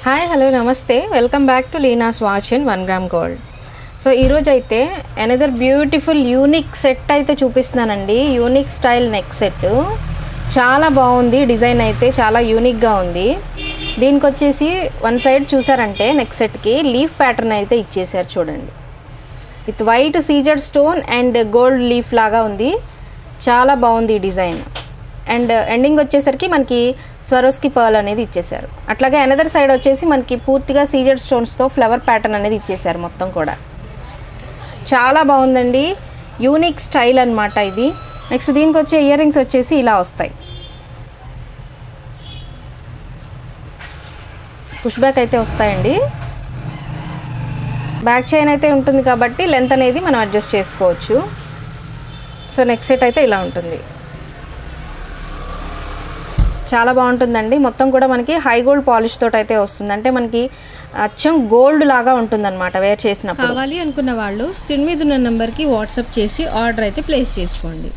Hi hello నమస్తే, welcome back to Leena's watch and 1 gram gold. So ఈరోజు అయితే another beautiful unique set అయితే చూపిస్తున్నానండి. యూనిక్ స్టైల్ నెక్ సెట్ చాలా బాగుంది. డిజైన్ అయితే చాలా యూనిక్గా ఉంది. దీనికి వచ్చేసి వన్ సైడ్ చూసారంటే నెక్ సెట్కి లీఫ్ ప్యాటర్న్ అయితే ఇచ్చేసారు చూడండి. విత్ వైట్ సీజర్ స్టోన్ అండ్ గోల్డ్ లీఫ్ లాగా ఉంది. చాలా బాగుంది ఈ డిజైన్. అండ్ ఎండింగ్ వచ్చేసరికి మనకి స్వరోస్కి పర్ల్ అనేది ఇచ్చేసారు. అట్లాగే అనదర్ సైడ్ వచ్చేసి మనకి పూర్తిగా సీజర్ స్టోన్స్తో ఫ్లవర్ ప్యాటర్న్ అనేది ఇచ్చేసారు. మొత్తం కూడా చాలా బాగుందండి. యూనిక్ స్టైల్ అనమాట ఇది. నెక్స్ట్ దీనికి వచ్చే ఇయర్ రింగ్స్ వచ్చేసి ఇలా వస్తాయి. పుష్ బ్యాక్ అయితే వస్తాయండి. బ్యాక్ చైన్ అయితే ఉంటుంది కాబట్టి లెంత్ అనేది మనం అడ్జస్ట్ చేసుకోవచ్చు. సో నెక్ సెట్ అయితే ఇలా ఉంటుంది. చాలా బాగుంటుందండి. మొత్తం కూడా మనకి హై గోల్డ్ పాలిష్ తోటి అయితే వస్తుంది. అంటే మనకి అచ్చం గోల్డ్ లాగా ఉంటుందన్నమాట వేర్ చేసినప్పుడు. కావాలి అనుకున్న వాళ్ళు స్క్రీన్ మీద ఉన్న నెంబర్కి వాట్సాప్ చేసి ఆర్డర్ అయితే ప్లేస్ చేసుకోండి.